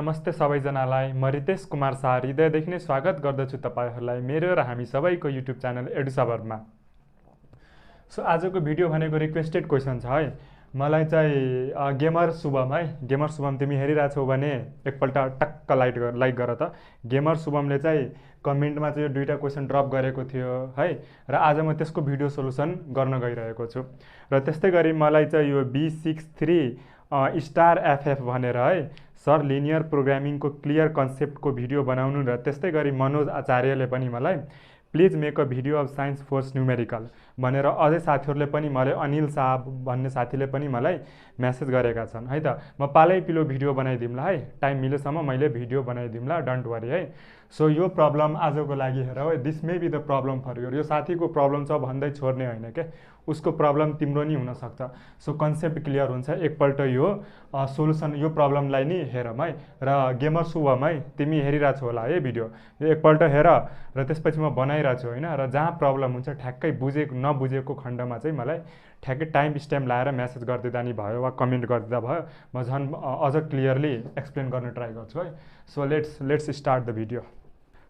नमस्ते सबैजनालाई म रितेश कुमार शाह हृदयदेखि नै स्वागत गर्दछु तपाईहरुलाई मेरो र हामी सबैको युट्युब च्यानल एडुसबरमा। सो आजको भिडियो भनेको रिक्वेस्टेड क्वेशन छ है। मलाई चाहिँ गेमर शुभम है, गेमर शुभम तिमी हेरिरहेछौ भने एकपल्ट टक्क लाइक गर त। गेमर शुभमले चाहिँ कमेन्टमा चाहिँ यो दुईटा क्वेशन ड्रप गरेको थियो है र आज म त्यसको भिडियो सोलुसन गर्न गइरहेको छु। र त्यस्तै गरी मलाई चाहिँ यो B63 स्टार एफएफ भनेर है सर लिनियर प्रोग्रामिङको क्लियर कन्सेप्टको भिडियो बनाउनु र त्यस्तै गरी मनोज आचार्यले पनि मलाई please make a video of science force numerical भनेर अझै साथीहरूले पनि मलाई अनिल शाह भन्ने साथीले पनि मलाई मेसेज गरेका छन् है त। म पालै पिलो भिडियो बनाइदिउँला है, टाइम मिलेसम्म मैले भिडियो बनाइदिउँला, डोन्ट वरी है। सो यो प्रब्लम आजको लागि हेर है, this may be the problem for यो साथीको प्रब्लम छ भन्दै छोड्ने होइन के, उसको प्रब्लम तिम्रो नि हुनसक्छ। सो कन्सेप्ट क्लियर हुन्छ एकपल्ट यो सोलुसन यो प्रब्लमलाई नि हेरौँ है। र गेमर शुभम है तिमी हेरिरहेछौ होला है भिडियो, यो एकपल्ट हेर र त्यसपछि म बनाइरहेको छु होइन। र जहाँ प्रब्लम हुन्छ ठ्याक्कै बुझेको नबुझेको खण्डमा चाहिँ मलाई ठ्याक्कै टाइम स्ट्याम्प लाएर मेसेज गरिदिँदा नि भयो वा कमेन्ट गरिदिँदा भयो, म झन् अझ क्लियरली एक्सप्लेन गर्न ट्राई गर्छु है। So let's start the video.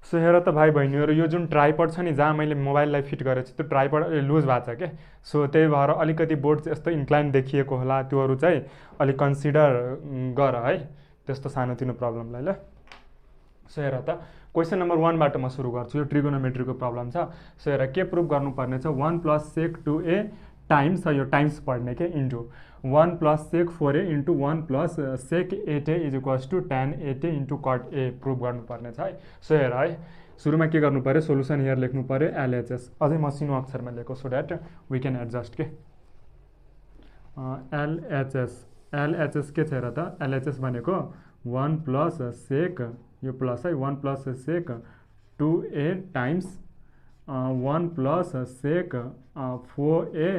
So हेर त भाइ बहिनीहरू, यो जुन ट्राइपड छ नि जहाँ मैले मोबाइललाई फिट गरेको छु त्यो ट्राइपड लुज भएको छ क्या। सो त्यही भएर अलिकति बोर्ड चाहिँ यस्तो इन्क्लाइन देखिएको होला, त्योहरू चाहिँ अलिक कन्सिडर गर है त्यस्तो सानोतिनो प्रब्लमलाई ल। सो हेर त क्वेसन नम्बर 1बाट म सुरु गर्छु। यो ट्रिगोनोमेट्रीको प्रब्लम छ। सो हेर के प्रुभ गर्नुपर्ने छ, 1 + sec 2a टाइम्स यो टाइम्स पढ्ने के into 1 + sec 4a into 1 + sec 8a is equals to tan 8a into cot a prove गर्नुपर्ने छ है। सो हेर है सुरुमा के गर्नु पर्यो, सोलुसन हियर लेख्नु पर्यो LHS, अझै मसिनो अक्षरमा लेखो so that we can adjust के। LHS के छ हेर त, LHS भनेको 1 + sec यो प्लस है 1 + sec 2a times 1 + sec 4a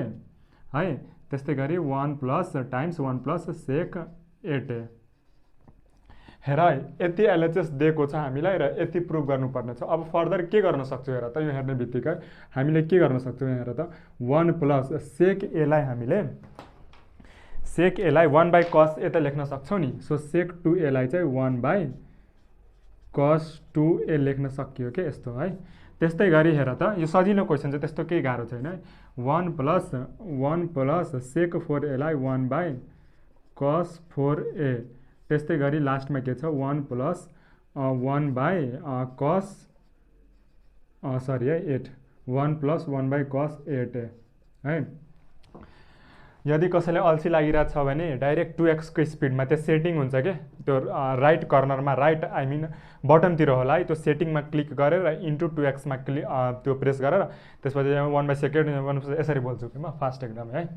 है, त्यस्तै गरी 1 + टाइम्स 1 + sec 8a। हेर है यति LHS दिएको छ हामीलाई र यति प्रुभ गर्नुपर्ने छ। अब फर्दर के गर्न सक्छौ हेर त, यो हेर्ने बित्तिकै हामीले के गर्न सक्छौँ हेर त, 1 + sec a लाई हामीले sec a लाई 1/cos a त लेख्न सक्छौ नि। सो sec 2a लाई चाहिँ 1/cos 2a लेख्न सकियो के यस्तो है। त्यस्तै गरी हेर त यो सजिलो क्वेसन चाहिँ त्यस्तो केही गाह्रो छैन है। 1 + sec 4a लाई 1/cos 4a, त्यस्तै गरी लास्टमा के छ 1 + 1/cos 8 1 + 1/cos 8a है। यदि कसैलाई अल्छी लागिरहेको छ भने डाइरेक्ट 2x को स्पिडमा त्यो सेटिङ हुन्छ के, त्यो राइट कर्नरमा राइट आई मिन बटमतिर होला है, त्यो सेटिङमा क्लिक गरेर इन्टु 2x मा त्यो प्रेस गरेर त्यसपछि 1/sec यसरी बोल्छु कि म फास्ट एकदमै है।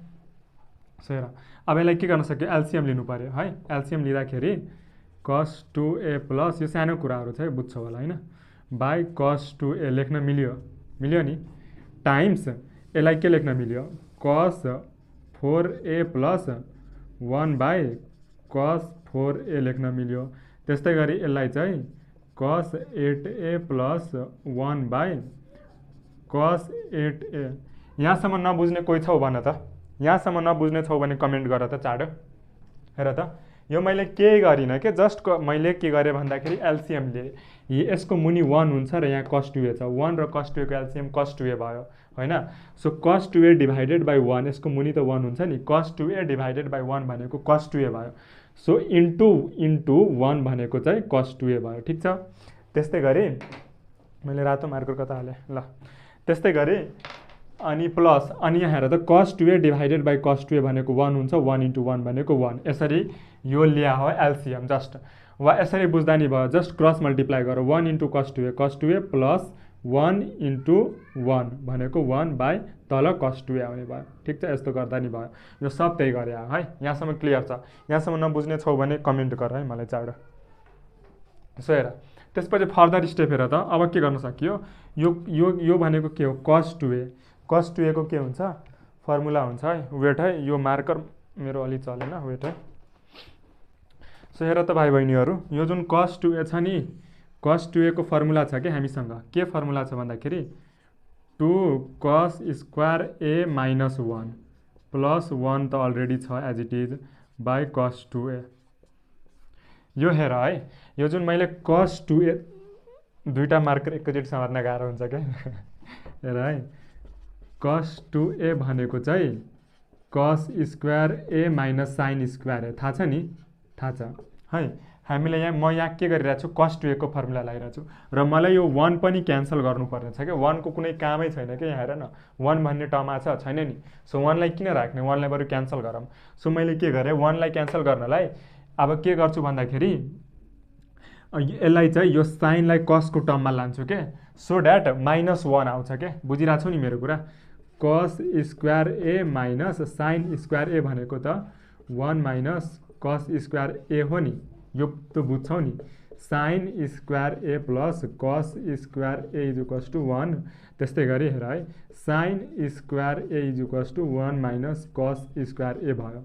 सो हेर अब यसलाई के गर्न सक्यो, एलसिएम लिनु पर्यो है। एलसिएम लिँदाखेरि cos 2a प्लस यो सानो कुराहरू छ है बुझ्छौ होला होइन, बाई cos 2a लेख्न मिल्यो नि, टाइम्स यसलाई के लेख्न मिल्यो, cos 4a plus 1/cos 4a लेख्न मिल्यो। त्यस्तै गरी यसलाई चाहिँ cos 8a plus 1/cos 8a। यहाँसम्म नबुझ्ने कोही छौ भन त, यहाँसम्म नबुझ्ने छौ भने कमेन्ट गर त चाँडो। हेर त यो मैले केही गरिनँ के, जस्ट मैले के गरेँ भन्दाखेरि एलसिएम लिएँ। यसको मुनि 1 हुन्छ र यहाँ cos 2a छ, 1 र cos 2a को एलसिएम cos 2a भयो होइन। So cos 2a divided by 1, यसको मुनि त 1 हुन्छ नि, cos 2a डिभाइडेड बाई 1 भनेको cos 2a भयो। सो इन्टु 1 भनेको चाहिँ cos 2a भयो, ठिक छ। त्यस्तै गरी मैले रातो मार्कर कता हालेँ ल, त्यस्तै गरी अनि प्लस अनि यहाँ हेर त cos 2a divided by cos 2a भनेको 1 हुन्छ, 1 × 1 भनेको 1, यसरी यो लिया हो एलसिएम जस्ट। वा यसरी बुझ्दा नि भयो, जस्ट क्रस मल्टिप्लाई गर 1 × cos 2a प्लस 1 × 1 भनेको 1/ तल cos 2a आउने भयो, ठिक छ। यस्तो गर्दा नि भयो, यो सब त्यही गरे है। यहाँसम्म क्लियर छ, यहाँसम्म नबुझ्ने छौ भने कमेन्ट गर है मलाई चाँडो। सो हेर त्यसपछि फर्दर स्टेप हेर त अब के गर्न सकियो, यो भनेको के हो cos 2a, cos 2a को के हुन्छ फर्मुला हुन्छ है, वेट है यो मार्कर मेरो अलि चलेन, वेट है। सो हेर त भाइ बहिनीहरू यो जुन cos 2a छ नि, cos 2a को फर्मुला छ कि हामीसँग, के फर्मुला छ भन्दाखेरि 2cos square a minus 1 plus 1 त अलरेडी छ as it is by cos 2a। यो हेर है, यो जुन मैले cos 2a दुईटा मार्कर एकैचोटि समात्न गाह्रो हुन्छ क्या हेर है, cos 2a भनेको चाहिँ cos square a minus sine square है, थाहा छ नि, थाहा छ है। हामीले यहाँ म यहाँ के गरिरहेको छु, cos 2a को फर्मुला लगाइरहेको छु र मलाई यो 1 पनि क्यान्सल गर्नुपर्ने छ क्या, 1 को कुनै कामै छैन क्या यहाँ हेर न, 1 भन्ने टर्म छ छैन नि। सो 1 लाई किन राख्ने, 1 लाई बरु क्यान्सल गरौँ। सो मैले के गरेँ, 1 लाई क्यान्सल गर्नलाई अब के गर्छु भन्दाखेरि यसलाई चाहिँ यो साइनलाई कसको टर्ममा लान्छु के, सो द्याट -1 आउँछ के, बुझिरहेको छु नि मेरो कुरा। cos square A minus sign square ए भनेको त 1 माइनस cos स्क्वायर ए हो नि, यो त बुझ्छौ नि। Sine square A plus cos square A is equals to 1। त्यस्तै गरी हेर है, sine square A is equals to 1 minus cos square A भयो।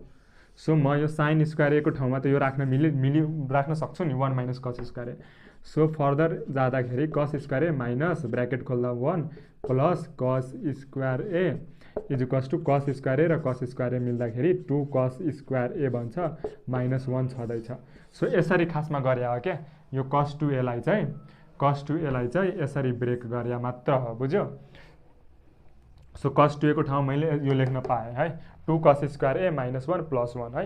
सो म यो साइन स्क्वायर ए को ठाउँमा त यो राख्न राख्न सक्छु नि, 1 minus cos square A. So further जाँदाखेरि cos square A minus bracket खोल्दा 1 plus cos square A is equals to cos square A र cos स्क्वायर ए मिल्दाखेरि 2 cos स्क्वायर ए बन्छ, -1 छँदैछ। सो यसरी खासमा गरे हो क्या, यो cos 2a लाई चाहिँ यसरी ब्रेक गरे मात्र हो, बुझ्यो। सो cos 2a को ठाउँमा मैले यो लेख्न पाएँ है, 2 cos स्क्वायर ए -1 + 1 है।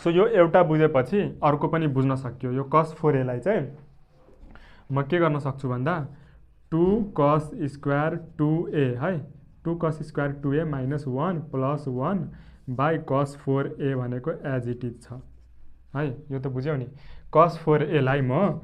सो यो एउटा बुझेपछि अर्को पनि बुझ्न सक्यो। यो cos 4a लाई चाहिँ म के गर्न सक्छु भन्दा 2 cos स्क्वायर 2a है, 2 cos square 2a -1 + 1 by cos 4a भनेको एज इट इज छ है, यो त बुझ्यौ नि। cos 4a लाई म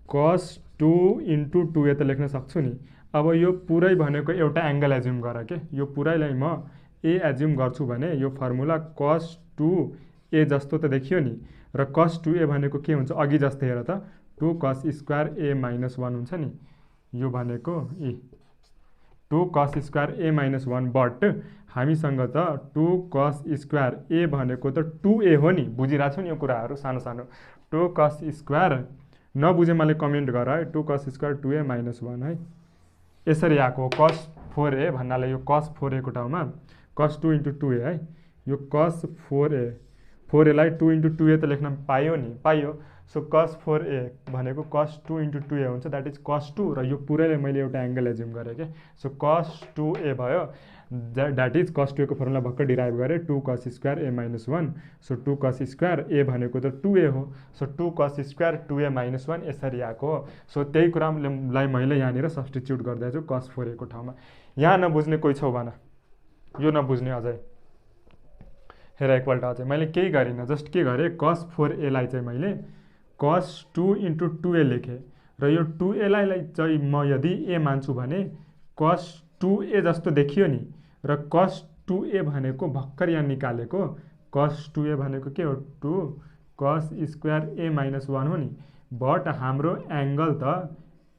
cos 2 × 2a त लेख्न सक्छु नि। अब यो पुरै भनेको एउटा एङ्गल एज्युम गर के, यो पुरैलाई म ए एज्युम गर्छु भने यो फर्मुला cos 2a जस्तो त देखियो नि, र cos 2a भनेको के हुन्छ अघि जस्तै हेर त, 2 cos स्क्वायर a -1 हुन्छ नि, यो भनेको 2 cos स्क्वायर a -1, बट हामीसँग त 2 cos स्क्वायर a भनेको त 2a हो नि, बुझिरहेको छु नि यो कुराहरू सानो सानो। 2 cos स्क्वायर नबुझे मलाई कमेन्ट गर है, 2 cos स्क्वायर 2a -1 है, यसरी आएको cos 4a भन्नाले यो cos 4a को ठाउँमा cos 2 × 2a है, यो cos 4a लाई 2 × 2a त लेख्न पाइयो नि, पाइयो। सो cos 4a भनेको cos 2 × 2a हुन्छ, द्याट इज cos 2, र यो पुरैलाई मैले एउटा एङ्गल एज्युम गरेँ के। सो cos 2a भयो, द्याट इज cos 2a को फर्मुला भर्खर डिराइभ गरेँ, 2 cos square a -1। So 2 cos square a भनेको त 2a हो, सो 2 cos स्क्वायर 2a -1 यसरी आएको हो। सो त्यही कुरालाई मैले यहाँनिर सब्स्टिट्युट गर्दैछु cos 4a को ठाउँमा। यहाँ नबुझ्ने कोही छौ भन, यो नबुझ्ने अझै हेर एकपल्ट अझै मैले केही गरिनँ, जस्ट के गरेँ, cos 4a लाई चाहिँ मैले cos 2 × 2a लेखेँ, र यो 2a लाई चाहिँ म यदि a मान्छु भने cos 2a जस्तो देखियो नि, र cos 2a भनेको भर्खर यहाँ निकालेको cos 2a भनेको के हो, 2 cos स्क्वायर a -1 हो नि, बट हाम्रो एङ्गल त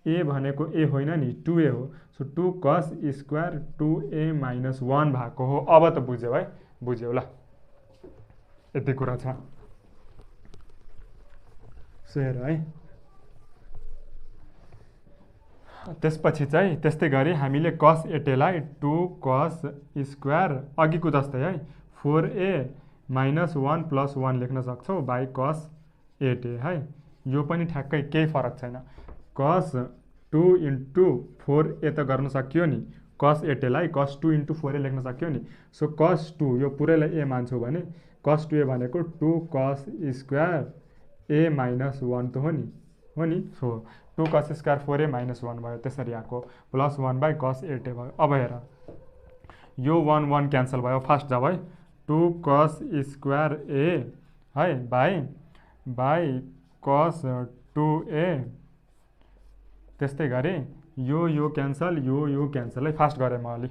a भनेको a होइन नि, 2a हो। सो 2 cos स्क्वायर 2a -1 भएको हो। अब त बुझ्यौ है, बुझ्यौ ल, यति कुरा छ। सो हेर है, त्यसपछि चाहिँ त्यस्तै गरी हामीले cos 8a लाई 2 cos स्क्वायर अघिको जस्तै है 4a -1 + 1 लेख्न सक्छौँ बाई cos 8a है, यो पनि ठ्याक्कै केही फरक छैन। cos 2 × 4a त गर्न सकियो नि, cos 8a लाई cos 2 × 4a लेख्न सक्यो नि। सो cos 2 यो पुरैलाई a मान्छौँ भने cos 2a भनेको 2 cos स्क्वायर a -1 त हो नि, हो नि। सो 2 cos स्क्वायर 4a -1 भयो, त्यसरी आएको +1 बाई cos 8a भयो। अब हेर यो 1 1 क्यान्सल भयो, फास्ट जाऊ है, 2 cos स्क्वायर a है बाई cos 2a, त्यस्तै गरी यो क्यान्सल, यो क्यान्सल है, फास्ट गरेँ म अलि।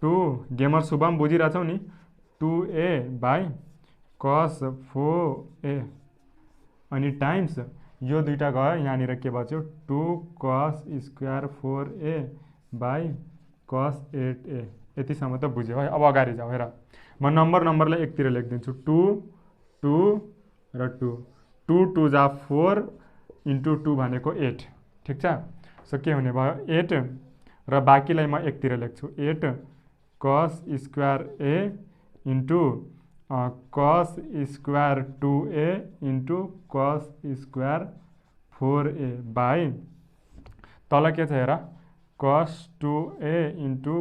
2 गेमर शुभम बुझिरहेछौ नि, 2a बाई cos 4a अनि टाइम्स यो दुईटा गयो, यहाँनिर के बच्यो 2 cos square 4a by cos 8a। यतिसम्म त बुझ्यो है। अब अगाडि जाऊ, हेर म नम्बरलाई एकतिर लेखिदिन्छु, 2 2 र 2, 2 2 जा 4 × 2 भनेको 8, ठिक छ। सो के हुने भयो 8, र बाँकीलाई म एकतिर लेख्छु 8 cos square a × cos square 2a into cos square 4a by तल के छ हेर कस 2a इन्टु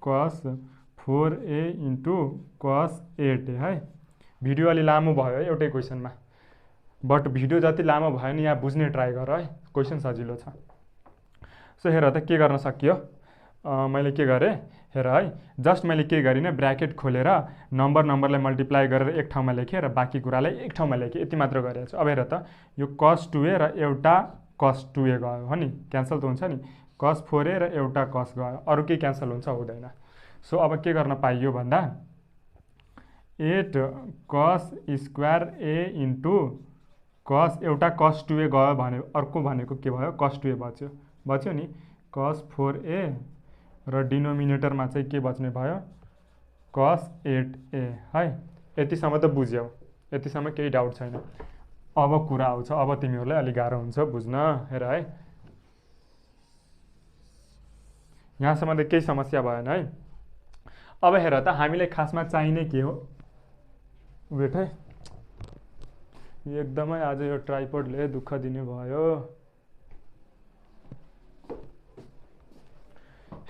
कस 4a इन्टु कस 8a है। भिडियो अलि लामो भयो है एउटै क्वेसनमा, बट भिडियो जति लामो भयो नि यहाँ बुझ्ने ट्राई गर है, क्वेसन सजिलो छ। सो हेर त के गर्न सकियो, मैले के गरेँ हेर है, जस्ट मैले के गरिनँ ब्र्याकेट खोलेर नम्बरलाई मल्टिप्लाई गरेर एक ठाउँमा लेखेँ र बाँकी कुरालाई एक ठाउँमा लेखेँ, यति मात्र गरेको छु। अब हेर त यो कस 2a र एउटा कस 2a गयो हो नि, क्यान्सल त हुन्छ नि, कस 4a र एउटा कस गयो, अरू केही क्यान्सल हुन्छ हुँदैन। सो अब के गर्न पाइयो भन्दा 8 कस स्क्वायर a इन्टु कस एउटा कस 2a गयो भने अर्को भनेको के भयो कस 2a बच्यो नि, कस 4a र डिनोमिनेटरमा चाहिँ के बच्ने भयो कस 8a है। यतिसम्म त बुझ्यौ, यतिसम्म केही डाउट छैन। अब कुरा आउँछ, अब तिमीहरूलाई अलि गाह्रो हुन्छ बुझ्न। हेर है, यहाँसम्म त केही समस्या भएन है। अब हेर त हामीलाई खासमा चाहिने के हो, वेट है, एकदमै आज यो ट्राइपोडले दुःख दिने भयो।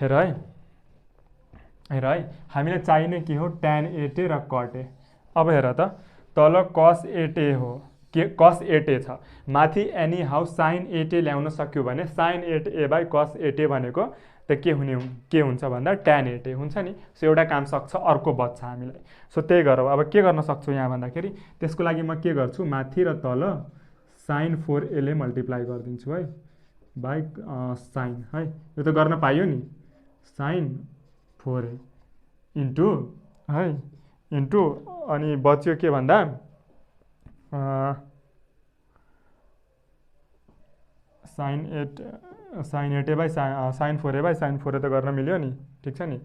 हेर है हामीलाई चाहिने के हो tan 8a र cot a। अब हेर त तल cos 8a हो, के cos 8a छ, माथि एनी हाउ sin 8a ल्याउन सक्यो भने sin 8a by cos 8a भनेको त के हुन्छ भन्दा tan 8a हुन्छ नि। सो एउटा काम सक्छ, अर्को बच्छ हामीलाई। सो त्यही गरौँ। अब के गर्न सक्छु यहाँ भन्दाखेरि त्यसको लागि म के गर्छु, माथि र तल sin 4a ले मल्टिप्लाई गरिदिन्छु है बाई sin है, यो त गर्न पाइयो नि, sin 4a इन्टु है इन्टु अनि बच्यो के भन्दा sin 8a by sin 4a by sin 4a त गर्न मिल्यो नि, ठिक छ नि,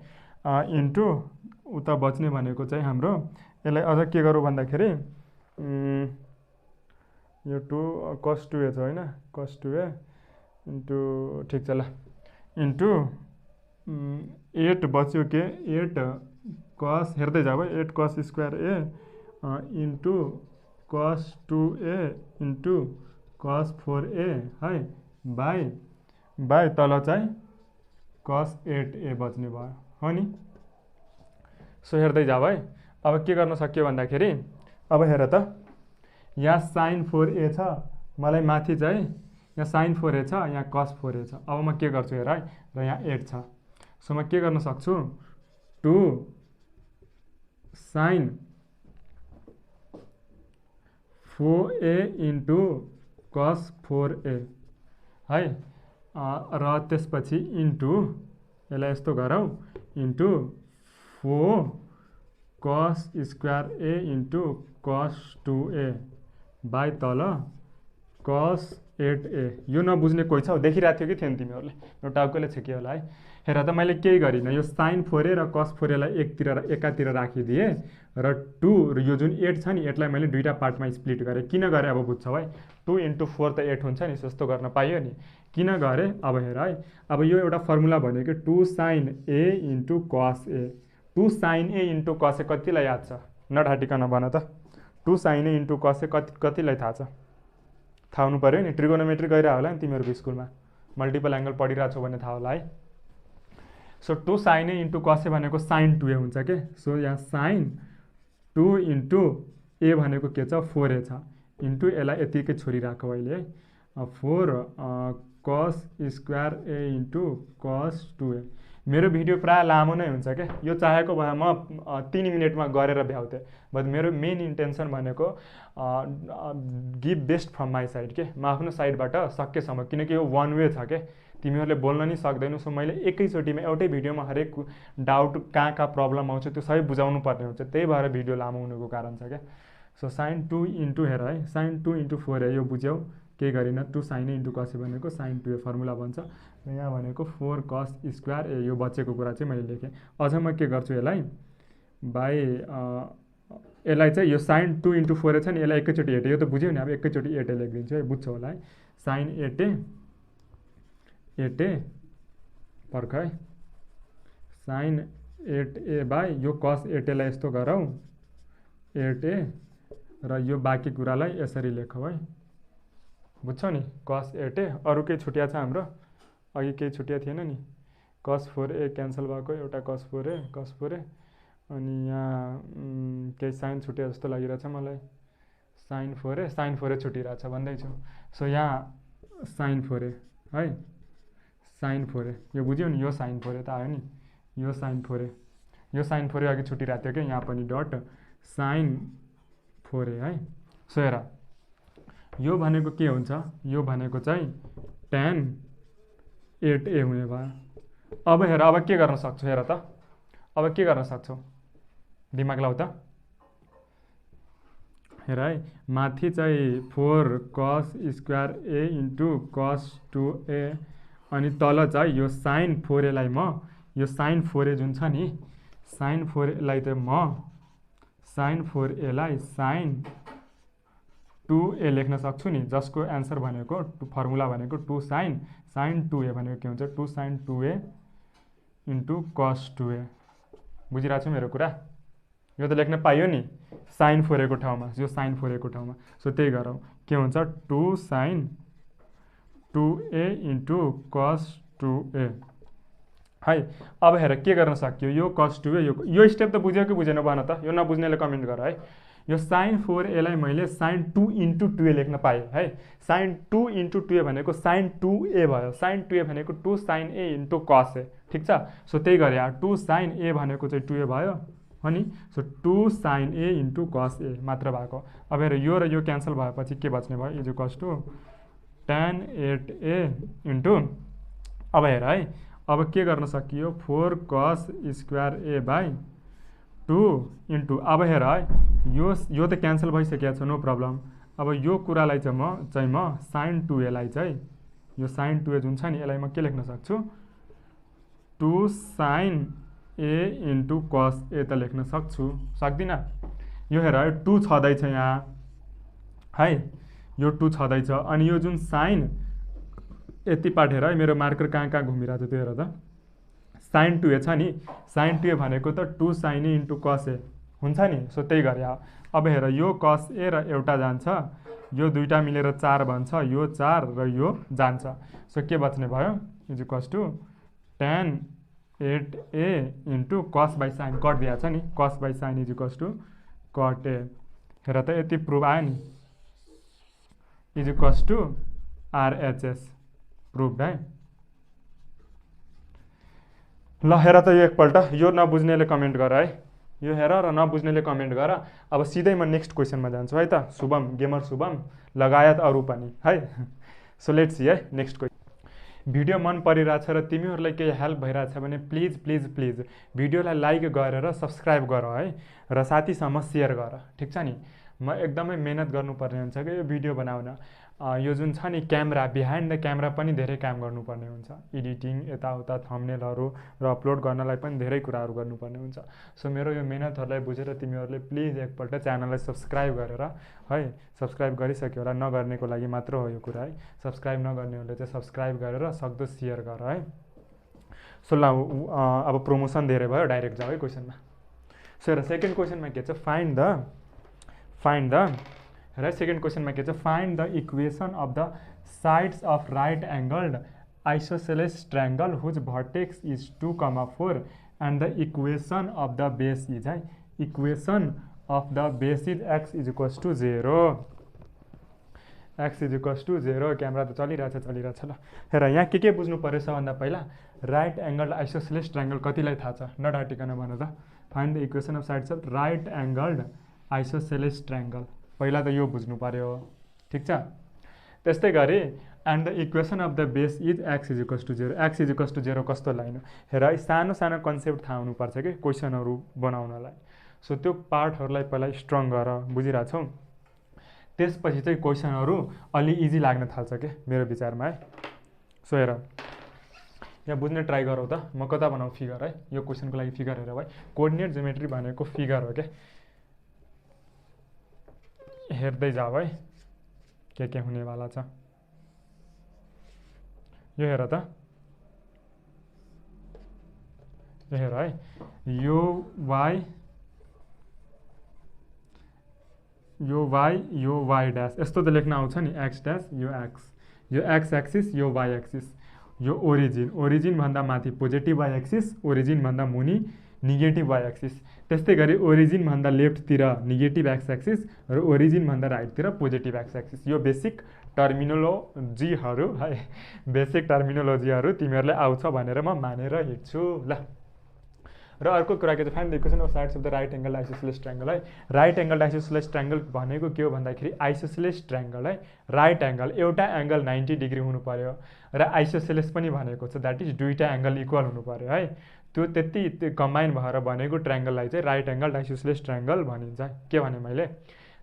इन्टु उता बच्ने भनेको चाहिँ हाम्रो यसलाई अझ के गरौँ भन्दाखेरि यो 2 cos 2a छ होइन, cos 2a इन्टु ठिक छ ल, इन्टु 8 बच्यो के 8 कस, हेर्दै जाऊ है, 8 कस स्क्वायर a इन्टु कस 2a इन्टु कस 4a है बाई तल चाहिँ कस 8a बच्ने भयो हो नि। सो हेर्दै जाऊ है, अब के गर्न सक्यो भन्दाखेरि अब हेर त यहाँ sin 4a छ, मलाई माथि चाहिँ यहाँ sin 4a छ, यहाँ cos 4a छ। अब म के गर्छु हेर है, र यहाँ 8 छ, सो म के गर्न सक्छु 2 sin 4a into cos 4a है, र त्यसपछि इन्टु यसलाई यस्तो गरौँ into 4 cos square a into cos 2a by तल cos 8a। यो नबुझ्ने कोही छ, देखिरहेको थियो कि थिएन तिमीहरूले, यो टाउकोले छेकियो होला है। हेर त मैले केही गरिनँ, यो sin 4a र cos 4a लाई एकातिर राखिदिएँ र 2 र यो जुन 8 छ नि यसलाई मैले दुईटा पार्टमा स्प्लिट गरेँ। किन गरेँ अब बुझ्छौ है, 2 इन्टु 4 त 8 हुन्छ नि, जस्तो गर्न पाइयो नि, किन गरेँ अब हेर है। अब यो एउटा फर्मुला भन्यो कि 2 sin a into cos a, 2 sin a into cos a कतिलाई याद छ, नढाटिकन भन त, 2 sin a into cos a कतिलाई थाहा छ, थाहा हुनु पऱ्यो नि, ट्रिगोनोमेट्री गइरहेको होला नि तिमीहरूको स्कुलमा, मल्टिपल एङ्गल पढिरहेको छौ भने थाहा होला है। So 2 sin a into cos a भनेको sin 2a हुन्छ के, सो यहाँ sin 2 इन्टु a भनेको के छ 4a छ, इन्टु यसलाई यतिकै छोडिराखौ अहिले है, 4 cos square a into cos 2a। मेरो भिडियो प्रायः लामो नै हुन्छ क्या, यो चाहेको भए म 3 मिनटमा गरेर भ्याउँथेँ, बट मेरो मेन इन्टेन्सन भनेको give best from my side के, म आफ्नो साइडबाट सकेसम्म, किनकि यो वान वे छ के, तिमीहरूले बोल्न नि सक्दैनौ। सो मैले एकैचोटिमा एउटै भिडियोमा हरेक डाउट कहाँ प्रब्लम आउँछ त्यो सबै बुझाउनु पर्ने हुन्छ, त्यही भएर भिडियो लामो हुनुको कारण छ क्या। सो sin 2 इन्टु हेर है, sin 2 इन्टु 4a यो बुझ्यौ, केही गरिन, 2 sin a into cos a भनेको sin 2a फर्मुला बन्छ, र यहाँ भनेको 4 cos स्क्वायर a, यो बचेको कुरा चाहिँ मैले लेखेँ। अझ म के गर्छु यसलाई बाई यसलाई चाहिँ यो sin 2 इन्टु 4a छ नि, यसलाई एकैचोटि हेटेँ, यो त बुझ्यौ नि, अब एकैचोटि 8a लेखिदिन्छु है, बुझ्छौ होला है, sin 8a पर्ख है, sin 8a बाई यो cos 8a लाई यस्तो गरौँ 8a र यो बाँकी कुरालाई यसरी लेखौँ है, बुझ्छौ नि, cos 8a। अरू केही छुट्या छ हाम्रो? अघि केही छुट्या थिएन नि, cos 4a क्यान्सल भएको, एउटा cos 4a, अनि यहाँ केही साइन छुट्या जस्तो लागिरहेछ मलाई, sin 4a छुटिरहेछ भन्दैछु। सो यहाँ sin 4a है, sin 4a यो बुझ्यौ नि, यो sin 4a त आयो नि, यो sin 4a अघि छुटिरहेको थियो कि, यहाँ पनि डट sin 4a है। सो हेर, यो भनेको के हुन्छ, यो भनेको चाहिँ tan 8a हुने भयो। अब हेर, अब के गर्न सक्छौ, हेर त, अब के गर्न सक्छौ, दिमाग लाउ त। हेर है, माथि चाहिँ 4 cos square a into cos 2a, अनि तल चाहिँ यो sin 4a लाई म, यो sin 4a जुन छ नि, sin 4a लाई त म sin 4a लाई sin 2a लेख्न सक्छु नि, जसको एन्सर भनेको फर्मुला भनेको 2 sin 2a भनेको के हुन्छ, 2 sin 2a into cos 2a। बुझिरहेको छु मेरो कुरा? यो त लेख्न पाइयो नि sin 4a को ठाउँमा, यो sin 4a को ठाउँमा। सो त्यही गरौँ, के हुन्छ 2 sin 2a into cos 2a है। अब हेर के गर्न सक्यो, यो cos 2a, यो स्टेप त बुझ्यो कि बुझेन भन त, यो नबुझ्नेले कमेन्ट गर है। यो sin 4a लाई मैले sin 2 इन्टु 2a लेख्न पाएँ है। sin 2 इन्टु 2a भनेको sin 2a भयो, sin 2a भनेको 2 sin a into cos a, ठिक छ। सो त्यही गरे, 2 sin a भनेको चाहिँ 2a भयो अनि so 2 sin a into cos a मात्र भएको। अब हेर, यो र यो क्यान्सल भएपछि के बच्ने भयो, is equals to tan 8a into, अब हेर है, अब के गर्न सकियो, 4 cos square a by 2 into, अब हेर है, यो त क्यान्सल भइसकेको छ, नो प्रब्लम। अब यो कुरालाई चाहिँ म sin 2a लाई चाहिँ, यो sin 2a जुन छ नि, यसलाई म के लेख्न सक्छु, 2 sin a into cos a त लेख्न सक्छु, सक्दिनँ? यो हेर है, 2 छँदैछ यहाँ है, यो 2 छँदैछ, अनि यो जुन साइन यति पाठ हेर है, मेरो मार्कर कहाँ कहाँ घुमिरहेको छ त्यो हेर त, sin 2a छ नि, sin 2a भनेको त 2 sin a into cos a हुन्छ नि। सो त्यही गरे। अब हेर, यो cos a र एउटा जान्छ, यो दुईटा मिलेर 4 बन्छ, यो 4 र यो जान्छ। सो के बच्ने भयो, is equals to tan 8a into cos by sine, cut दिएको छ नि, cos by sine is equals to cot a। हेर त, यति प्रुभ आयो नि, is equals to RHS, prove है। ल हेर त, यो एकपल्ट, यो नबुझ्नेले कमेन्ट गर है, यो हेर र नबुझ्नेले कमेन्ट गर। अब सिधै म नेक्स्ट क्वेसनमा जान्छु है त, शुभम गेमर शुभम लगायत अरू पनि है। सो लेट्स सी है, नेक्स्ट क्वेसन। भिडियो मन परिरहेछ र तिमीहरूलाई केही हेल्प भइरहेछ भने प्लिज प्लिज प्लिज भिडियोलाई लाइक गरेर सब्सक्राइब गर है, र साथीसँग सेयर गर, ठिक छ नि। म एकदमै मेहनत गर्नुपर्ने हुन्छ कि यो भिडियो बनाउन। यो जुन छ नि क्यामेरा, बिहाइन्ड द क्यामेरा पनि धेरै काम गर्नुपर्ने हुन्छ, एडिटिङ यताउता थम्बनेलहरू र अपलोड गर्नलाई पनि धेरै कुराहरू गर्नुपर्ने हुन्छ। सो मेरो यो मेहनतहरूलाई बुझेर तिमीहरूले प्लिज एकपल्ट च्यानललाई सब्सक्राइब गरेर है, सब्सक्राइब गरिसक्यो होला, नगर्नेको लागि मात्र हो यो कुरा है। सब्सक्राइब नगर्नेहरूले चाहिँ सब्सक्राइब गरेर सक्दो सेयर गर है। सो ल, अब प्रमोसन धेरै भयो, डाइरेक्ट जाऊ है क्वेसनमा। सो हेर, सेकेन्ड क्वेसनमा के छ, फाइन्ड द हेर, सेकेन्ड क्वेसनमा के छ, find the equation of the sides of right angled isosceles triangle whose vertex is 2,4 and the equation of the base is है, equation of the base is x is equals to 0, x is equals to 0। Camera त चलिरहेछ ल। हेर, यहाँ के बुझ्नु पर्यो सबभन्दा पहिला, राइट एङ्गल्ड आइसोसेलेस ट्रायंगल कतिलाई थाहा छ, नडाटिकन भन त। Find the equation of sides of right angled isosceles triangle, पहिला त यो बुझ्नु पर्यो, ठिक छ। त्यस्तै गरी and the equation of the base is x is equals to 0, x is equals to 0 कस्तो लाइन। हेर, सानो सानो कन्सेप्ट थाहा हुनुपर्छ कि क्वेसनहरू बनाउनलाई। सो त्यो पार्टहरूलाई पहिला स्ट्रङ गर, बुझिरहेछौ, त्यसपछि चाहिँ क्वेसनहरू अलि इजी लाग्न थाल्छ के मेरो विचारमा है। सो हेर, यहाँ बुझ्ने ट्राई गरौँ त, म कता बनाऊ फिगर है, यो क्वेसनको लागि फिगर हेर भाइ, कोअर्डिनेट जियोमेट्री भनेको फिगर हो क्या, हेर्दै जाऊ है के हुनेवाला छ। यो हेर त, यो हेर है, यो y यो वाई यो वाई ड्यास यस्तो त लेख्न आउँछ नि एक्स ड्यास यो एक्स एक्सिस यो वाई एक्सिस यो ओरिजिन भन्दा माथि पोजिटिभ वाई एक्सिस ओरिजिन भन्दा मुनि नेगेटिभ वाई एक्सिस त्यस्तै गरी ओरिजिन भन्दा लेफ्टतिर नेगेटिभ एक्स एक्सिस र ओरिजिन भन्दा राइटतिर पोजिटिभ एक्स एक्सिस यो बेसिक टर्मिनोलोजीहरू है बेसिक टर्मिनोलोजीहरू तिमीहरूले आउँछ भनेर म मानेर हिँड्छु ल। र अर्को कुरा के छ find the equation of sides of the right angle isosceles triangle है। राइट एङ्गल आइसोसेलेस ट्रायंगल भनेको के हो भन्दाखेरि आइसोसेलेस ट्रायंगल है राइट एङ्गल एउटा एङ्गल 90 डिग्री हुनु पर्यो र आइसोसेलेस पनि भनेको छ द्याट इज दुईटा एङ्गल इक्वल हुनु पर्यो है। त्यो त्यति कम्बाइन भएर बनेको ट्रायंगललाई चाहिँ राइट एङ्गल आइसोसेलेस ट्रायंगल भनिन्छ। के भने मैले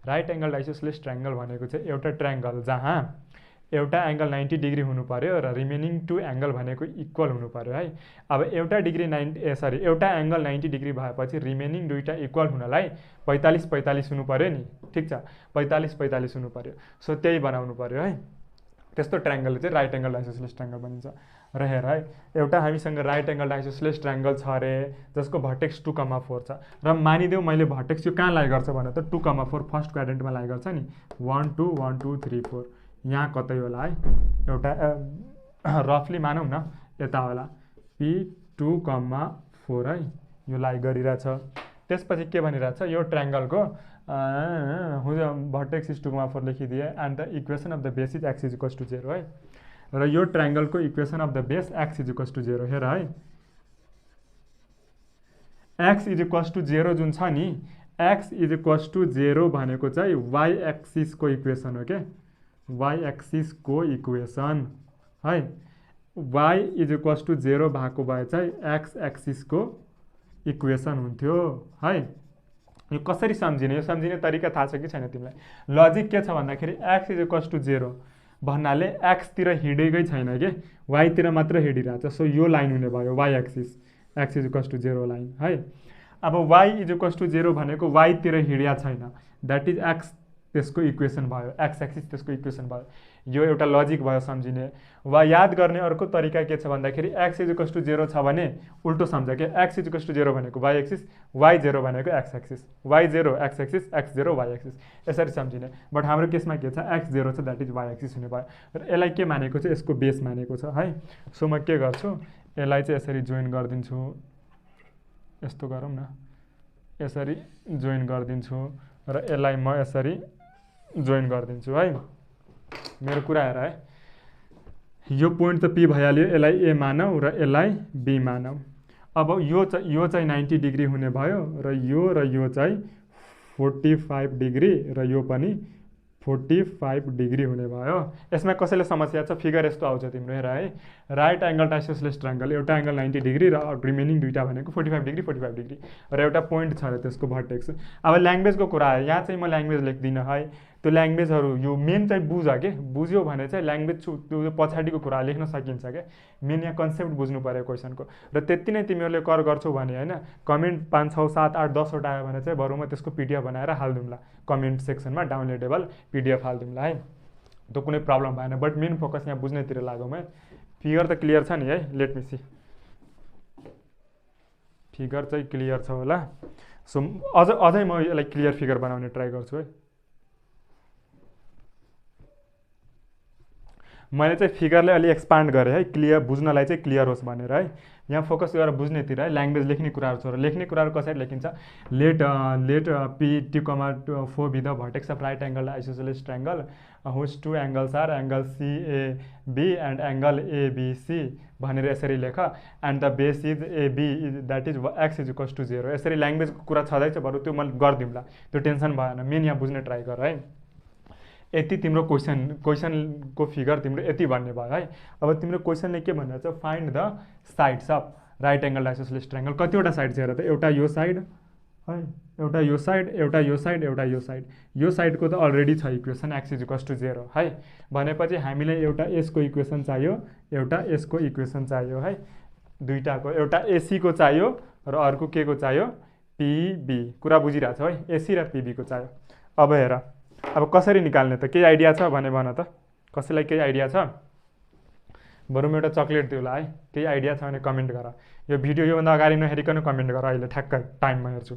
राइट एङ्गल आइसोसेलेस ट्रायंगल भनेको चाहिँ एउटा ट्रायंगल जहाँ एउटा एङ्गल 90 डिग्री हुनु पर्यो र रिमेनिङ टु एङ्गल भनेको इक्वल हुनु पर्यो है। अब एउटा एङ्गल 90 डिग्री भएपछि रिमेनिङ दुईटा इक्वल हुनलाई 45-45 हुनु पर्यो नि ठिक छ 45-45 हुनु पर्यो। सो त्यही बनाउनु पर्यो है। त्यस्तो ट्रायंगल चाहिँ राइट एङ्गल आइसोसेलेस ट्रायंगल भनिन्छ। र हेर है एउटा हामीसँग राइट एङ्गल आइसोसेलेस ट्रायंगल छ अरे जसको भर्टेक्स 2,4 छ र मानिदेऊ मैले भर्टेक्स यो कहाँ लाई गर्छ भने त 2,4 फर्स्ट क्वाड्रेन्टमा लाई गर्छ नि 1 2 1 2 3 4 यहाँ कतै होला है एउटा रफली मानौँ न यता होला P2,4 है यो लाई गरिरहेछ। त्यसपछि के भनिरहेछ यो ट्रायंगलको भर्टेक्स इज 2,4 लेखिदिए and the equation of the base is x is equals to 0 है। र यो ट्रायंगलको equation of the base x is equals to 0 हेर है एक्स इज इक्वल्स टु 0 जुन छ नि एक्स इज इक्वल्स टु 0 भनेको चाहिँ वाई एक्सिसको इक्वेसन हो के वाई एक्सिसको इक्वेसन है। वाई इज इक्वल्स टु 0 भएको भए चाहिँ एक्स एक्सिसको इक्वेसन हुन्थ्यो है। यो कसरी सम्झिने यो सम्झिने तरिका थाहा छ कि छैन तिमीलाई? लजिक के छ भन्दाखेरि एक्स इज इक्वल्स टु 0 भन्नाले एक्सतिर हिँडेकै छैन के वाइतिर मात्र हिँडिरहेछ। सो यो लाइन हुने भयो y axis x is equals to 0 line है। अब वाई इज इक्वल्स टु 0 भनेको वाइतिर हिँडिया छैन द्याट इज एक्स त्यसको इक्वेसन भयो एक्स एक्सिस त्यसको इक्वेसन भयो। यो एउटा लजिक भयो सम्झिने। वा याद गर्ने अर्को तरिका के छ भन्दाखेरि एक्स इज इक्वल्स टु 0 छ भने उल्टो सम्झ के एक्स इज इक्वल्स टु 0 भनेको वाई एक्सिस वाई 0 भनेको x axis y 0 x axis x 0 y axis यसरी सम्झिने। बट हाम्रो केसमा के छ एक्स 0 छ द्याट इज वाई एक्सिस हुने भयो र यसलाई के मानेको छ यसको बेस मानेको छ है। सो म के गर्छु यसलाई चाहिँ यसरी जोइन गरिदिन्छु यस्तो गरौँ न यसरी जोइन गरिदिन्छु र यसलाई म यसरी जोइन गरिदिन्छु है। मेरो कुरा हेर है यो पोइन्ट त पी भइहाल्यो यसलाई ए मानौ र यसलाई बी मानौ। अब यो चाहिँ 90 डिग्री हुने भयो र यो चाहिँ 45 डिग्री र यो पनि 45 डिग्री हुने भयो। यसमा कसैले समस्या छ फिगर यस्तो आउँछ तिम्रो हेर है राइट एङ्गल आइसोसेलेस ट्रायंगल एउटा एङ्गल 90 डिग्री र रिमेनिङ दुईटा भनेको 45 डिग्री 45 डिग्री र एउटा पोइन्ट छ र त्यसको भर्टेक्स। अब ल्याङ्ग्वेजको कुरा है यहाँ चाहिँ म ल्याङ्ग्वेज लेख्दिनँ है त्यो ल्याङ्ग्वेजहरू यो मेन चाहिँ बुझ के बुझ्यो भने चाहिँ ल्याङ्ग्वेज त्यो पछाडिको कुरा लेख्न सकिन्छ क्या। मेन यहाँ कन्सेप्ट बुझ्नु पऱ्यो क्वेसनको र त्यति नै तिमीहरूले कर गर्छौ भने होइन कमेन्ट 5 6 7 8 10 वटा आयो भने चाहिँ बरु म त्यसको पिडिएफ बनाएर हालिदिउँला कमेन्ट सेक्सनमा डाउनलोडेबल पिडिएफ हालिदिउँला है त्यो कुनै प्रब्लम भएन। बट मेन फोकस यहाँ बुझ्नेतिर लागौँ है। फिगर त क्लियर छ नि है लेट मी सी फिगर चाहिँ क्लियर छ होला। सो अझै म यसलाई क्लियर फिगर बनाउने ट्राई गर्छु है। मैले चाहिँ फिगरलाई अलि एक्सपान्ड गरेँ है क्लियर बुझ्नलाई चाहिँ क्लियर होस् भनेर है। यहाँ फोकस गरेर बुझ्नेतिर है ल्याङ्ग्वेज लेख्ने कुराहरू छ र लेख्ने कुराहरू कसरी लेखिन्छ let P2,4 be the vertex of right angle isosceles triangle whose two angles are angle CAB and angle ABC भनेर यसरी लेख and the base is AB that is x is equals to 0 यसरी ल्याङ्ग्वेजको कुरा छँदैछ बरु त्यो मैले गरिदिउँला त्यो टेन्सन भएन। मेन यहाँ बुझ्ने ट्राई गर है। यति तिम्रो क्वेसनको फिगर तिम्रो यति भन्ने भयो है। अब तिम्रो क्वेसनले के भनिरहेको छ find the sides of right angle isosceles triangle कतिवटा साइड छ हेर त एउटा यो साइड है एउटा यो साइड एउटा यो साइड एउटा यो साइडको त अलरेडी छ equation x is equals to 0 है। भनेपछि हामीलाई एउटा यसको इक्वेसन चाहियो एउटा यसको इक्वेसन चाहियो है दुईटाको एउटा एसीको चाहियो र अर्को के को चाहियो पिबी कुरा बुझिरहेछ है एसी र पिबी को चाहियो। अब हेर अब कसरी निकाल्ने त केही आइडिया छ भने भन त कसैलाई केही आइडिया छ बरु म एउटा चक्लेट दिउँला है केही आइडिया छ भने कमेन्ट गर। यो भिडियो योभन्दा अगाडि नहेरिकन कमेन्ट गर अहिले ठ्याक्क टाइममा हेर्छु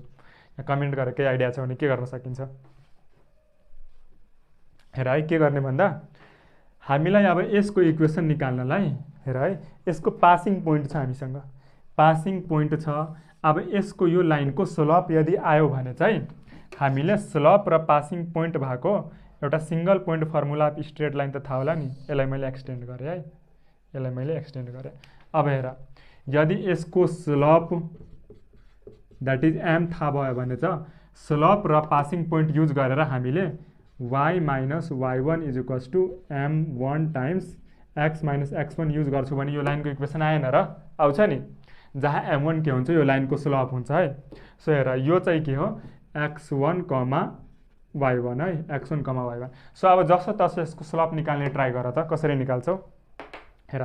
कमेन्ट गरेर केही आइडिया छ भने के गर्न सकिन्छ। हेर है के गर्ने भन्दा हामीलाई अब यसको इक्वेसन निकाल्नलाई हेर है यसको पासिङ पोइन्ट छ हामीसँग पासिङ पोइन्ट छ। अब यसको यो लाइनको स्लोप यदि आयो भने चाहिँ हामीले स्लोप र पासिङ पोइन्ट भएको एउटा single point formula of straight line त थाहा होला नि, यसलाई मैले एक्सटेन्ड गरेँ है, यसलाई मैले एक्सटेन्ड गरेँ। अब हेर यदि यसको स्लोप द्याट इज एम थाहा भयो भने त स्लोप र पासिङ पोइन्ट युज गरेर हामीले y minus y1 is equals to m1 times x minus x1 use गर्छु भने यो लाइनको इक्वेसन आएन र आउँछ नि, जहाँ m1 के हुन्छ यो लाइनको स्लोप हुन्छ है। सो हेर यो चाहिँ के हो x1 कमा y1 है, x1 कमा y1। सो अब जसो तसो यसको स्लोप निकाल्ने ट्राई गर त कसरी निकाल्छौ। हेर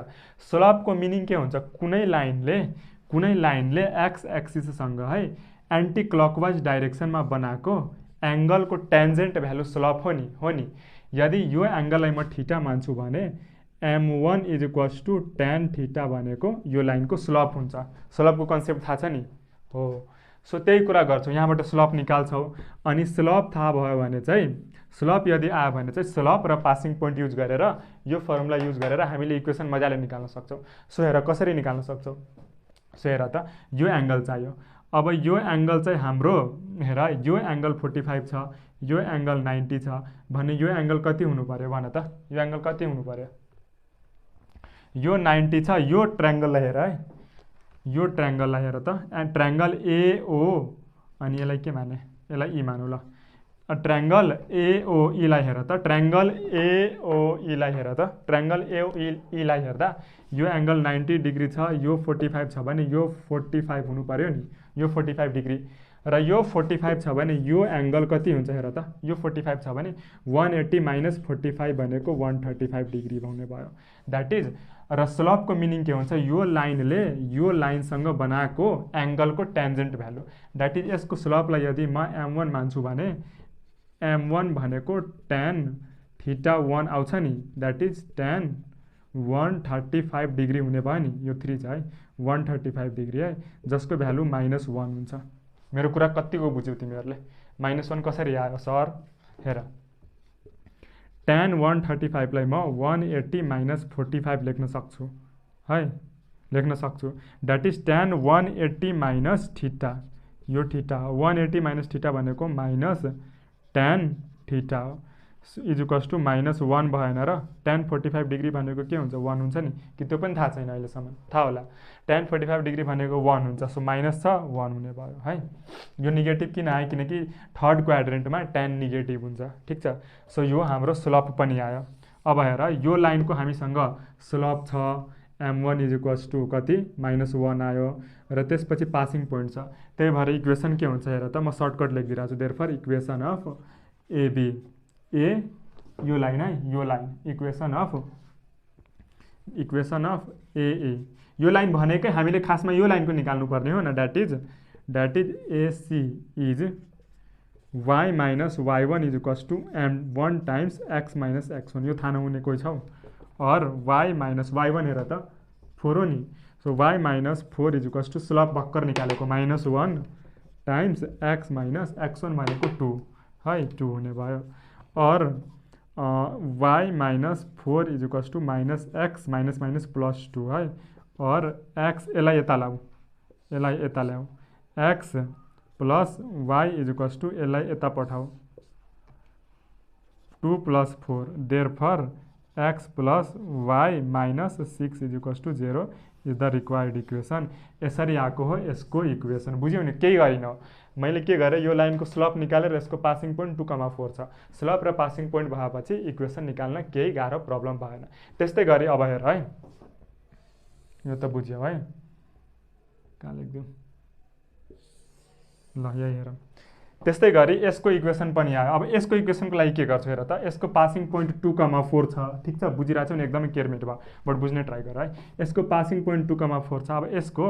स्लोपको मिनिङ के हुन्छ, कुनै लाइनले x एक्सिससँग है एन्टी क्लकवाइज डाइरेक्सनमा बनाएको एङ्गलको टेन्जेन्ट भ्यालु स्लोप हो नि। यदि यो एङ्गललाई म थीटा मान्छु भने m1 is equals to tan theta भनेको यो लाइनको स्लोप हुन्छ। स्लोपको कन्सेप्ट थाहा छ नि हो। सो त्यही कुरा गर्छौँ, यहाँबाट स्लोप निकाल्छौँ अनि स्लोप थाहा भयो भने चाहिँ स्लोप यदि आयो भने चाहिँ स्लोप र पासिङ पोइन्ट युज गरेर यो फर्मुला युज गरेर हामीले इक्वेसन मजाले निकाल्न सक्छौँ। सो हेर कसरी निकाल्न सक्छौँ। सो हेर त यो एङ्गल चाहियो। अब यो एङ्गल चाहिँ हाम्रो हेर यो एङ्गल 45 छ, यो एङ्गल 90 छ भने यो एङ्गल कति हुनु पर्यो भन त, यो एङ्गल कति हुनु पर्यो। यो 90 छ, यो ट्रायङ्गललाई हेर है, यो ट्रायङ्गललाई हेर त ट्रायङ्गल एओ अनि यसलाई के माने, यसलाई ई मानौँ ल। ट्रायङ्गल एओईलाई हेर त, ट्रायङ्गल एओईलाई हेर त, ट्रायङ्गल एओईलाई हेर्दा यो एङ्गल 90 डिग्री छ, यो 45 छ भने यो 45 हुनु पर्यो नि, यो 45 डिग्री र यो 45 छ भने यो एङ्गल कति हुन्छ हेर त, यो 45 छ भने 180 माइनस 45 भनेको 135 डिग्री हुने भयो। द्याट इज र स्लोपको मिनिङ के हुन्छ, यो लाइनले यो लाइनसँग बनाएको एङ्गलको टेन्जेन्ट भ्यालु। द्याट इज यसको स्लोपलाई यदि म m1 मान्छु भने m1 भनेको tan थीटा 1 आउँछ नि, द्याट इज tan 135 डिग्री हुने भयो नि, यो 3 छ है 135 डिग्री है, जसको भ्यालु -1 हुन्छ। मेरो कुरा कतिको बुझ्यौ तिमीहरूले। -1 कसरी आयो सर, हेर tan 135 लाई म 180 माइनस 45 लेख्न सक्छु है, लेख्न सक्छु। That is tan 180 minus theta, यो थीटा 180 माइनस थीटा भनेको माइनस tan थीटा हो इज इक्वल्स टू -1 भएन र tan 45 डिग्री भनेको के हुन्छ 1 हुन्छ नि, कि त्यो पनि थाहा छैन अहिलेसम्म, थाहा होला tan 45 डिग्री भनेको 1 हुन्छ। सो माइनस छ 1 हुने भयो है। यो नेगेटिभ किन आयो, किनकि थर्ड क्वाड्रेन्टमा tan नेगेटिभ हुन्छ, ठिक छ। सो यो हाम्रो स्लोप पनि आयो। अब हेर यो लाइनको हामीसँग स्लोप छ m1 इज इक्वल्स टू कति -1 आयो र त्यसपछि पासिङ पोइन्ट छ, त्यही भएर इक्वेसन के हुन्छ हेर त, म सर्टकट लेखिदिरहेको छु। देयरफोर इक्वेसन अफ एबी, ए यो लाइन है, यो लाइन इक्वेसन अफ एए, यो लाइन भनेकै हामीले खासमा यो लाइनको निकाल्नु पर्ने हो न। That is AC is y minus y1 is equals to m1 times x minus x1, यो थाहा नहुने कोही छौ। और y माइनस y1 हेर त 4 हो नि, so y minus 4 is equals to slope भर्खर निकालेको -1 टाइम्स x माइनस x1 भनेको 2 है, 2 हुने भयो। और y minus 4 is equals to minus x minus minus plus 2 है, और x यसलाई यता ल्याऊ, यसलाई यता ल्याऊ, x plus y is equals to यसलाई यता पठाऊ 2 plus 4, therefore x plus y minus 6 is equals to 0 is the required equation. यसरी आएको हो यसको इक्वेसन, बुझ्यौ नि। केही गरिनँ मैले, के गरेँ यो लाइनको स्लोप निकालेर यसको पासिङ पोइन्ट 2,4 छ, स्लोप र पासिङ पोइन्ट भएपछि इक्वेसन निकाल्न केही गाह्रो प्रब्लम भएन। त्यस्तै गरी अब हेर है, यो त बुझ्यौ है, कहाँ लेख्दिउँ ल, यही हेर। त्यस्तै गरी यसको इक्वेसन पनि आयो। अब यसको इक्वेसनको लागि के गर्छु हेर त, यसको पासिङ पोइन्ट 2,4 छ, ठिक छ, बुझिरहेको छौ नि, एकदमै केयरमेट भयो, बट बुझ्ने ट्राई गर है। यसको पासिङ पोइन्ट 2,4 छ। अब यसको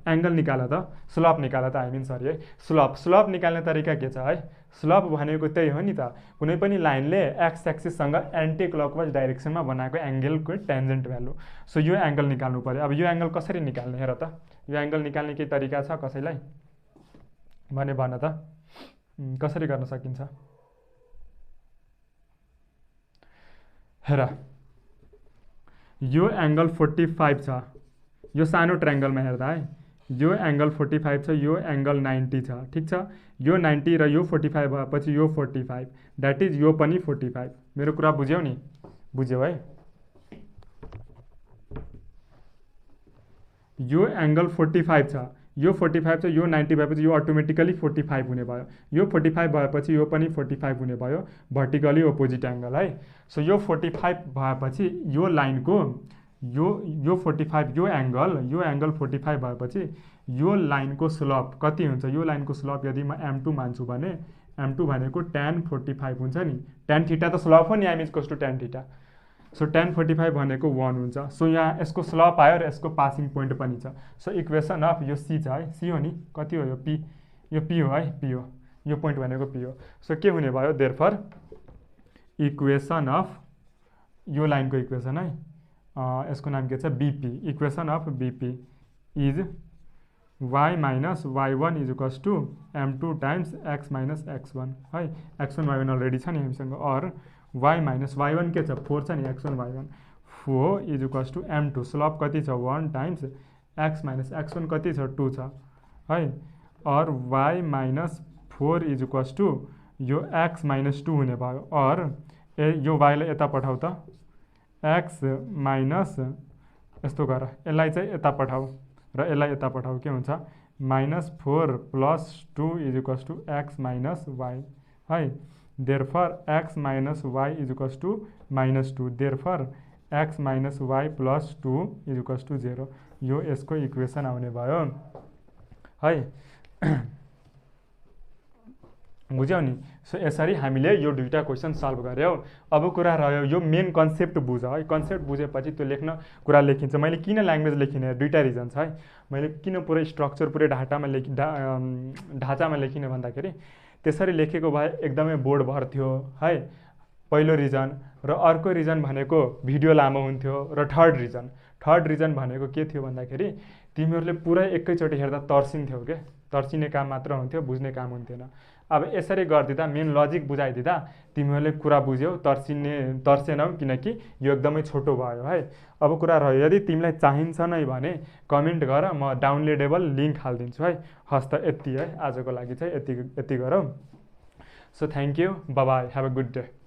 एङ्गल निकाल त, स्लोप निकाल त, सरी है, स्लोप निकाल्ने तरिका के छ है, स्लोप भनेको त्यही हो नि त, कुनै पनि लाइनले एक्स एक्सिससँग एन्टी क्लकवाइज डाइरेक्सनमा बनाएको एङ्गलको टेन्जेन्ट भ्यालु। सो यो एङ्गल निकाल्नु पर्यो। अब यो एङ्गल कसरी निकाल्ने हेर त, यो एङ्गल निकाल्ने केही तरिका छ कसैलाई भने भन त, कसरी गर्न सकिन्छ। हेर यो एङ्गल 45 छ, यो सानो ट्रायङ्गलमा हेर्दा है यो एङ्गल 45 छ, यो एङ्गल 90 छ, ठिक छ। यो 90 र यो 45 भएपछि यो 45, द्याट इज यो पनि 45। मेरो कुरा बुझ्यौ नि? बुझ्यौ है? यो एङ्गल 45 छ, यो 45 छ, यो 90 भएपछि यो अटोमेटिकली 45 हुने भयो। यो 45 भएपछि यो पनि 45 हुने भयो, भर्टिकली अपोजिट एङ्गल है। सो यो 45 भएपछि यो लाइनको यो 45 यो एङ्गल 45 भएपछि यो लाइनको स्लोप कति हुन्छ? यो लाइनको स्लोप यदि म m2 मान्छु भने m2 भनेको tan 45 हुन्छ नि। tan थीटा त स्लोप हो नि, m is to tan theta. So tan 45 भनेको 1 हुन्छ। सो यहाँ यसको स्लोप आयो र यसको पासिङ पोइन्ट पनि छ। सो इक्वेसन अफ यो सी छ है, सी हो नि, कति हो यो पी? यो पी हो है, पी हो, यो पोइन्ट भनेको पी हो। सो के हुने भयो? देयरफोर इक्वेसन अफ यो लाइनको इक्वेसन है, यसको नाम के छ? BP. Equation of BP is y minus y1 is equals to m2 times x minus x1 है। x1 y1 अलरेडी छ नि हामीसँग, और y माइनस y1 के छ? 4 छ नि, x1 y1 4 is equals to m2 slope कति छ? 1 टाइम्स x माइनस x1 कति छ? 2 छ है। और y minus 4 is equals to यो x माइनस 2 हुने भयो। और यो y लाई यता पठाऊ त, x माइनस यस्तो गर, यसलाई चाहिँ यता पठाऊ र यसलाई यता पठाऊ, के हुन्छ? -4 plus 2 is equals to x minus y है। Therefore x minus y is equals to -2, therefore x minus y plus 2 is equals to 0। यो यसको इक्वेसन आउने भयो है। बुझ्यौ नि? सो यसरी हामीले यो दुईटा क्वेसन सल्भ गर्यौँ। अब कुरा रह्यो यो मेन कन्सेप्ट बुझ है। कन्सेप्ट बुझेपछि त्यो लेख्न कुरा लेखिन्छ। मैले किन ल्याङ्ग्वेज लेखिने? दुईटा रिजन छ है। मैले किन पुरै स्ट्रक्चर पुरै ढाँचामा लेखिने भन्दाखेरि त्यसरी लेखेको भए एकदमै बोर्ड भर्थ्यो है, पहिलो रिजन। र अर्को रिजन भनेको भिडियो लामो हुन्थ्यो। र थर्ड रिजन भनेको के थियो भन्दाखेरि तिमीहरूले पुरै एकैचोटि हेर्दा तर्सिन्थ्यौ के, तर्सिने काम मात्र हुन्थ्यो, बुझ्ने काम हुन्थेन। अब यसरी गरिदिँदा, मेन लजिक बुझाइदिँदा तिमीहरूले कुरा बुझ्यौ, तर्सेनौ, किनकि यो एकदमै छोटो भयो है। अब कुरा रह्यो, यदि तिमीलाई चाहिन्छ नै भने कमेन्ट गर, म डाउनलोडेबल लिङ्क हालिदिन्छु है। हस् त यति है, आजको लागि चाहिँ यति गरौँ। So thank you, by by, have a good day.